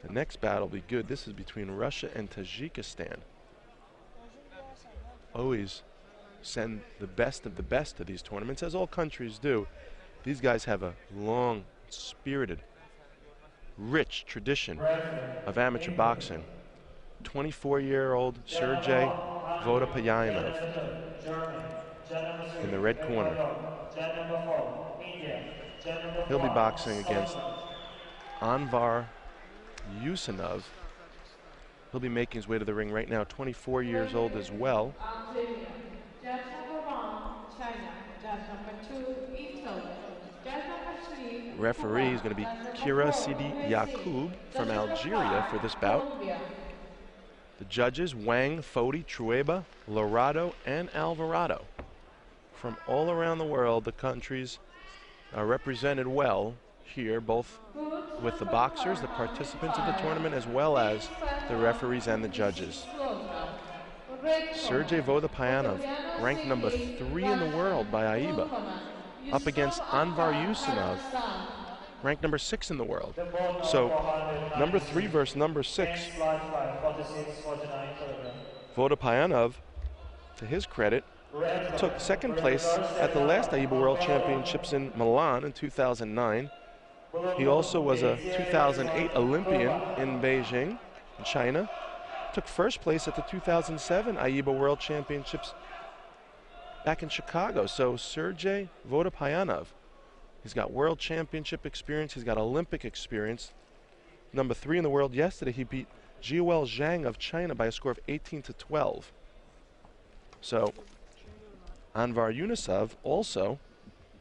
The next battle will be good. This is between Russia and Tajikistan. Always send the best of the best to these tournaments, as all countries do. These guys have a long, spirited, rich tradition of amateur boxing. 24-year-old Sergey Vodopiyanov in the red corner. He'll be boxing against Anvar Yusunov. He'll be making his way to the ring right now, 24 years old as well. Referee is going to be Kira Sidi Yakub from Algeria for this bout. The judges, Wang, Fodi, Trueba, Lorado, and Alvarado. From all around the world, the countries are represented well here, both with the boxers, the participants of the tournament, as well as the referees and the judges. Sergey Vodopiyanov, ranked number 3 in the world by AIBA, up against Anvar Yusunov, ranked number 6 in the world. So, number 3 versus number 6. Vodopiyanov, to his credit, took second place at the last AIBA World Championships in Milan in 2009. He also was a 2008 Olympian in Beijing, in China. Took first place at the 2007 AIBA World Championships back in Chicago. So Sergey Vodopiyanov, he's got World Championship experience, he's got Olympic experience. Number 3 in the world. Yesterday he beat Jiuel Zhang of China by a score of 18-12. So Anvar Yusunov, also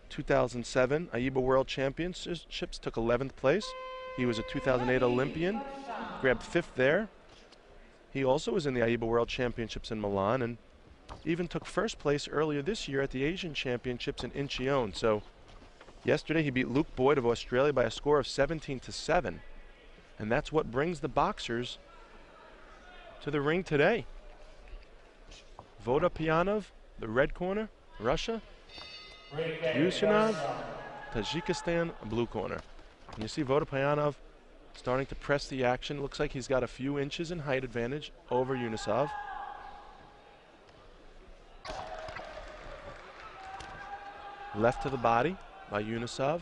2007 AIBA World Championships, took 11th place. He was a 2008 Olympian, grabbed 5th there. He also was in the AIBA World Championships in Milan and even took first place earlier this year at the Asian Championships in Incheon. So yesterday he beat Luke Boyd of Australia by a score of 17-7. And that's what brings the boxers to the ring today. Vodopiyanov, the red corner, Russia. Yusunov, Tajikistan, blue corner. And you see Vodopiyanov starting to press the action. Looks like he's got a few inches in height advantage over Yusunov. Left to the body by Yusunov.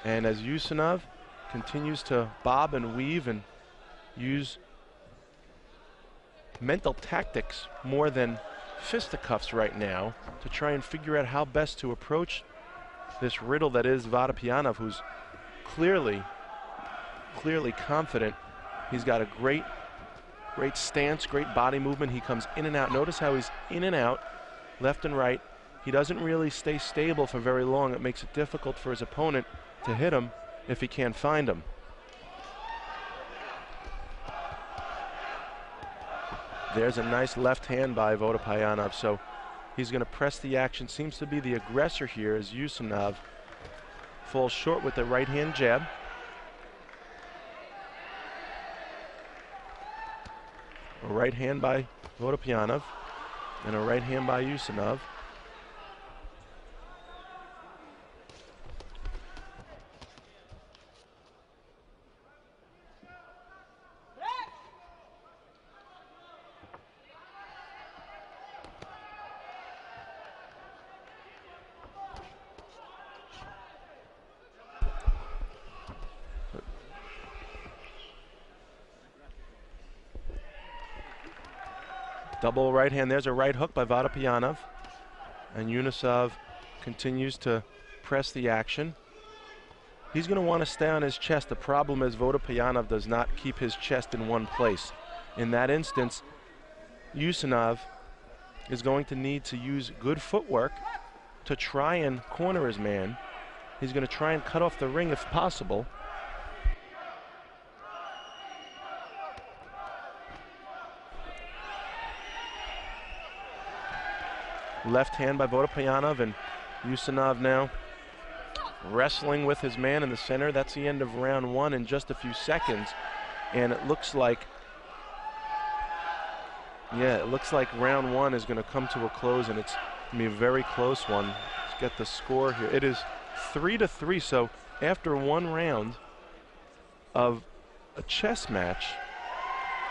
And as Yusunov continues to bob and weave and use mental tactics more than fisticuffs right now to try and figure out how best to approach this riddle that is Vodopiyanov, who's clearly confident. He's got a great stance, great body movement. He comes in and out. Notice how he's in and out, left and right. He doesn't really stay stable for very long. It makes it difficult for his opponent to hit him if he can't find him. There's a nice left hand by Vodopiyanov, so he's going to press the action. Seems to be the aggressor here as Yusunov falls short with the right hand jab. A right hand by Vodopiyanov and a right hand by Yusunov. Double right hand. There's a right hook by Vodopiyanov. And Yusunov continues to press the action. He's going to want to stay on his chest. The problem is Vodopiyanov does not keep his chest in one place. In that instance, Yusunov is going to need to use good footwork to try and corner his man. He's going to try and cut off the ring if possible. left hand by Vodopiyanov, and Yusunov now wrestling with his man in the center. That's the end of round one in just a few seconds. And it looks like, yeah, it looks like round one is going to come to a close, and it's going to be a very close one. Let's get the score here. It is 3-3, so after one round of a chess match,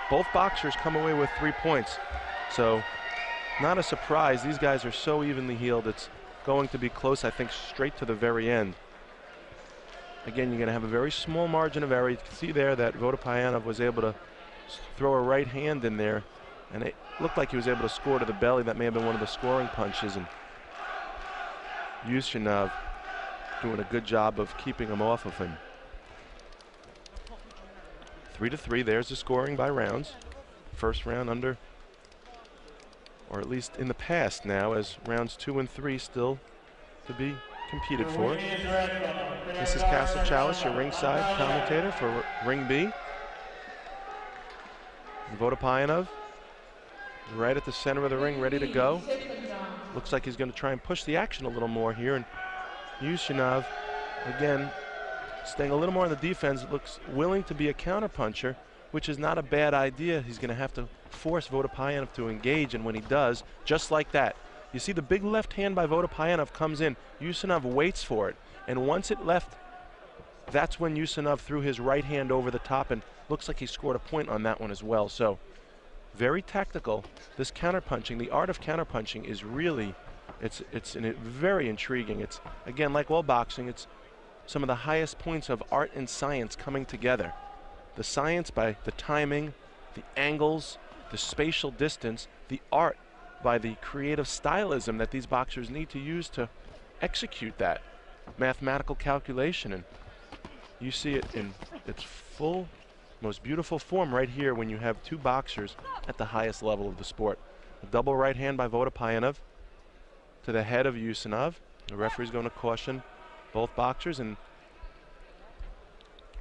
both boxers come away with 3 points. So not a surprise. These guys are so evenly heeled. It's going to be close, I think, straight to the very end. Again, you're going to have a very small margin of error. You can see there that Vodopiyanov was able to throw a right hand in there, and it looked like he was able to score to the belly. That may have been one of the scoring punches, and Yusunov doing a good job of keeping him off of him. 3-3, there's the scoring by rounds. First round under, or at least in the past now, as rounds 2 and 3 still to be competed for. This is Castle Chalice, your ringside commentator for Ring B. Vodopiyanov right at the center of the ring, ready to go. Looks like he's going to try and push the action a little more here, and Yusunov, again, staying a little more on the defense, looks willing to be a counterpuncher, which is not a bad idea. He's going to have to force Vodopiyanov to engage, and when he does, just like that, you see the big left hand by Vodopiyanov comes in. Yusunov waits for it, and once it left, that's when Yusunov threw his right hand over the top, and looks like he scored a point on that one as well. So very tactical. This counterpunching, the art of counterpunching is really, it's very intriguing. It's, again, like all boxing, it's some of the highest points of art and science coming together. The science by the timing, the angles, the spatial distance, the art by the creative stylism that these boxers need to use to execute that mathematical calculation. And you see it in its full, most beautiful form right here when you have two boxers at the highest level of the sport. A double right hand by Vodopiyanov to the head of Yusunov. The referee's going to caution both boxers, and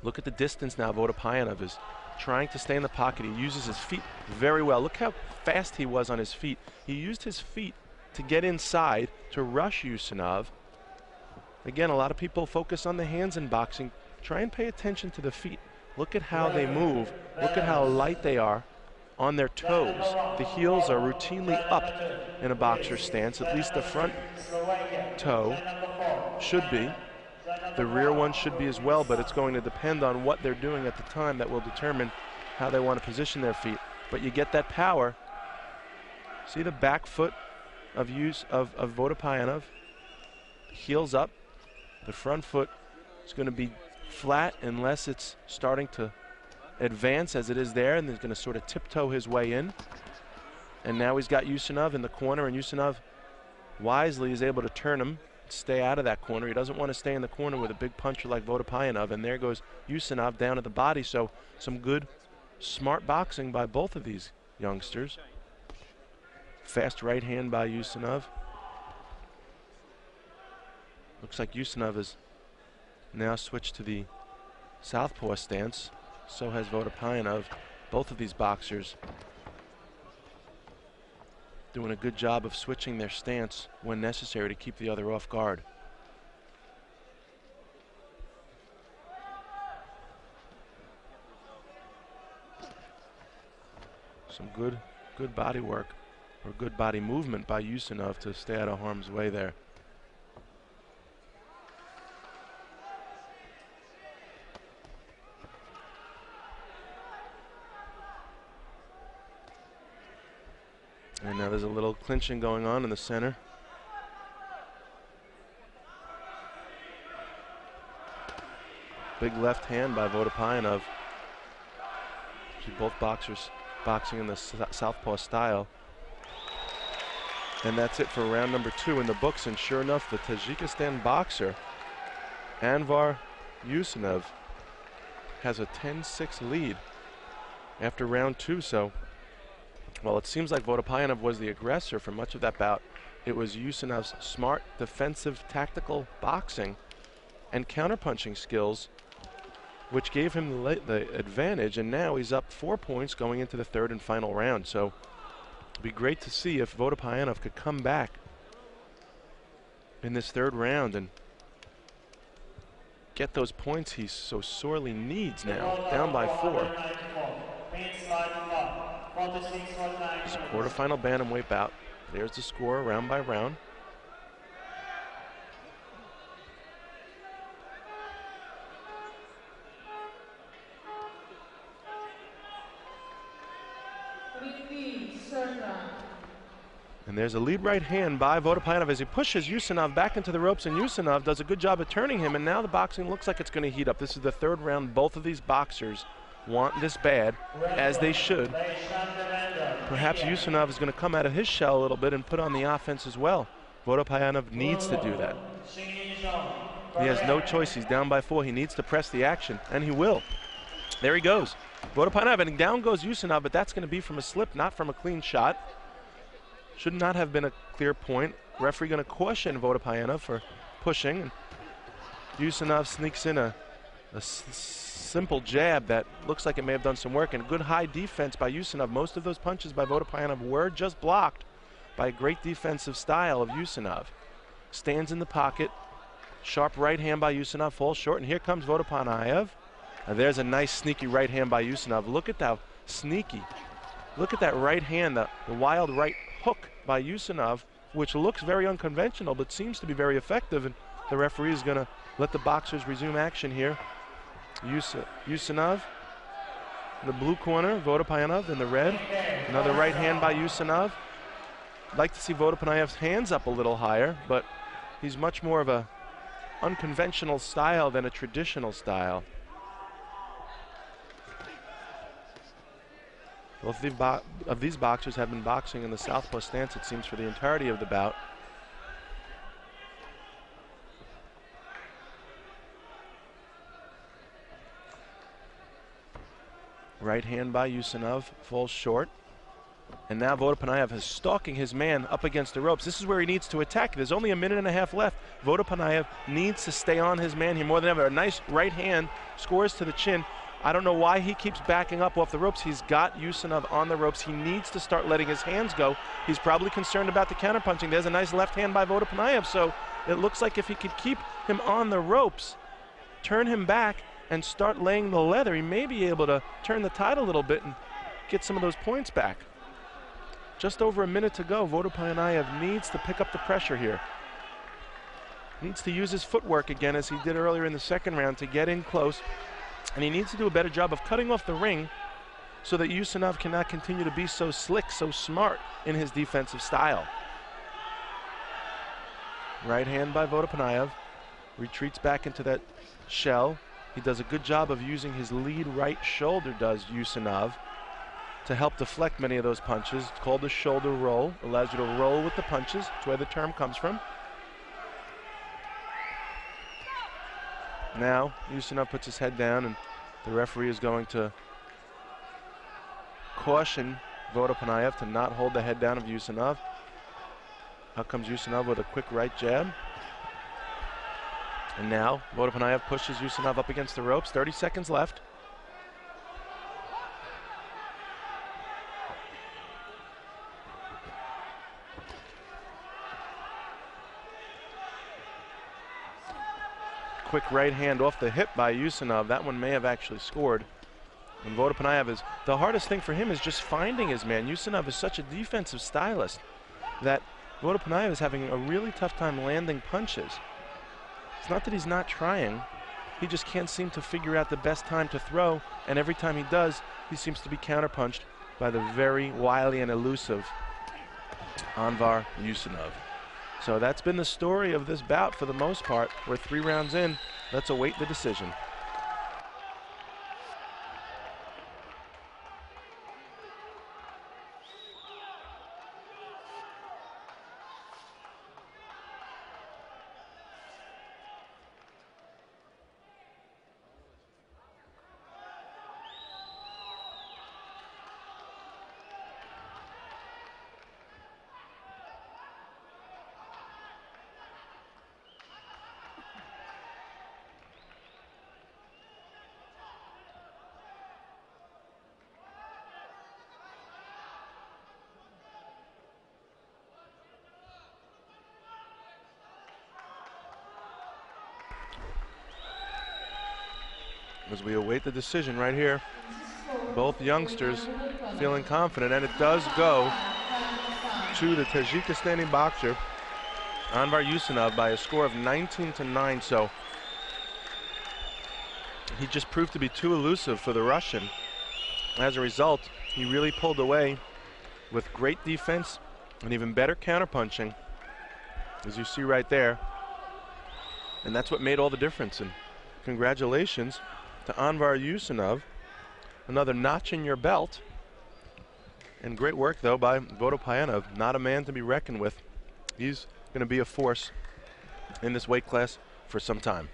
look at the distance now. Vodopiyanov is trying to stay in the pocket. He uses his feet very well. Look how fast he was on his feet. He used his feet to get inside, to rush Yusunov. Again, a lot of people focus on the hands in boxing. Try and pay attention to the feet. Look at how they move. Look at how light they are on their toes. The heels are routinely up in a boxer's stance. At least the front toe should be. The rear one should be as well, but it's going to depend on what they're doing at the time that will determine how they want to position their feet. But you get that power. See the back foot of Vodopiyanov. Heels up. The front foot is going to be flat unless it's starting to advance as it is there, and he's going to sort of tiptoe his way in. And now he's got Yusunov in the corner, and Yusunov wisely is able to turn him, stay out of that corner. He doesn't want to stay in the corner with a big puncher like Vodopiyanov, and there goes Yusunov down at the body. So some good, smart boxing by both of these youngsters. Fast right hand by Yusunov. Looks like Yusunov has now switched to the southpaw stance. So has Vodopiyanov. Both of these boxers doing a good job of switching their stance when necessary to keep the other off guard. Some good body work, or good body movement by Yusunov to stay out of harm's way there. And now there's a little clinching going on in the center. Big left hand by Vodopiyanov. See both boxers boxing in the southpaw style. And that's it for round number 2 in the books. And sure enough, the Tajikistan boxer, Anvar Yusunov, has a 10-6 lead after round 2. So, well, it seems like Vodopiyanov was the aggressor for much of that bout. It was Yusunov's smart defensive tactical boxing and counterpunching skills which gave him the advantage, and now he's up 4 points going into the third and final round. So it'd be great to see if Vodopiyanov could come back in this third round and get those points he so sorely needs now. Down by 4. It's a quarterfinal bantamweight bout. There's the score, round by round. And there's a lead right hand by Vodopiyanov as he pushes Yusunov back into the ropes, and Yusunov does a good job at turning him, and now the boxing looks like it's going to heat up. This is the third round. Both of these boxers want this bad, as they should. Perhaps Yusunov is going to come out of his shell a little bit and put on the offense as well. Vodopiyanov needs to do that. He has no choice. He's down by 4. He needs to press the action, and he will. There he goes. Vodopiyanov, and down goes Yusunov, but that's going to be from a slip, not from a clean shot. Should not have been a clear point. Referee going to caution Vodopiyanov for pushing. And Yusunov sneaks in a simple jab that looks like it may have done some work, and good high defense by Yusunov. Most of those punches by Vodopiyanov were just blocked by a great defensive style of Yusunov. Stands in the pocket. Sharp right hand by Yusunov, falls short, and here comes Vodopiyanov. And there's a nice sneaky right hand by Yusunov. Look at that sneaky. Look at that right hand, the wild right hook by Yusunov, which looks very unconventional but seems to be very effective, and the referee is going to let the boxers resume action here. Yusunov in the blue corner, Vodopiyanov in the red. Another right hand by Yusunov. I'd like to see Vodopiyanov's hands up a little higher, but he's much more of a unconventional style than a traditional style. Both of these boxers have been boxing in the southpaw stance, it seems, for the entirety of the bout. Right hand by Yusunov falls short. And now Vodopiyanov is stalking his man up against the ropes. This is where he needs to attack. There's only a minute and a half left. Vodopiyanov needs to stay on his man here more than ever. A nice right hand, scores to the chin. I don't know why he keeps backing up off the ropes. He's got Yusunov on the ropes. He needs to start letting his hands go. He's probably concerned about the counterpunching. There's a nice left hand by Vodopiyanov, so it looks like if he could keep him on the ropes, turn him back, and start laying the leather, he may be able to turn the tide a little bit and get some of those points back. Just over a minute to go. Vodopiyanov needs to pick up the pressure here. Needs to use his footwork again as he did earlier in the second round to get in close. And he needs to do a better job of cutting off the ring so that Yusunov cannot continue to be so slick, so smart in his defensive style. Right hand by Vodopiyanov. Retreats back into that shell. He does a good job of using his lead right shoulder, does Yusunov, to help deflect many of those punches. It's called the shoulder roll. Allows you to roll with the punches. That's where the term comes from. Now, Yusunov puts his head down, and the referee is going to caution Vodopiyanov to not hold the head down of Yusunov. Out comes Yusunov with a quick right jab. And now, Vodopiyanov pushes Yusunov up against the ropes. 30 seconds left. Quick right hand off the hip by Yusunov. That one may have actually scored. And Vodopiyanov is, the hardest thing for him is just finding his man. Yusunov is such a defensive stylist that Vodopiyanov is having a really tough time landing punches. It's not that he's not trying. He just can't seem to figure out the best time to throw, and every time he does, he seems to be counterpunched by the very wily and elusive Anvar Yusunov. So that's been the story of this bout for the most part. We're 3 rounds in. Let's await the decision. as we await the decision right here. Both youngsters feeling confident, and it does go to the Tajikistani boxer Anvar Yusunov by a score of 19-9. So he just proved to be too elusive for the Russian. As a result, he really pulled away with great defense and even better counterpunching, as you see right there. And that's what made all the difference. And congratulations to Anvar Yusunov. Another notch in your belt. And great work, though, by Vodopiyanov. Not a man to be reckoned with. He's going to be a force in this weight class for some time.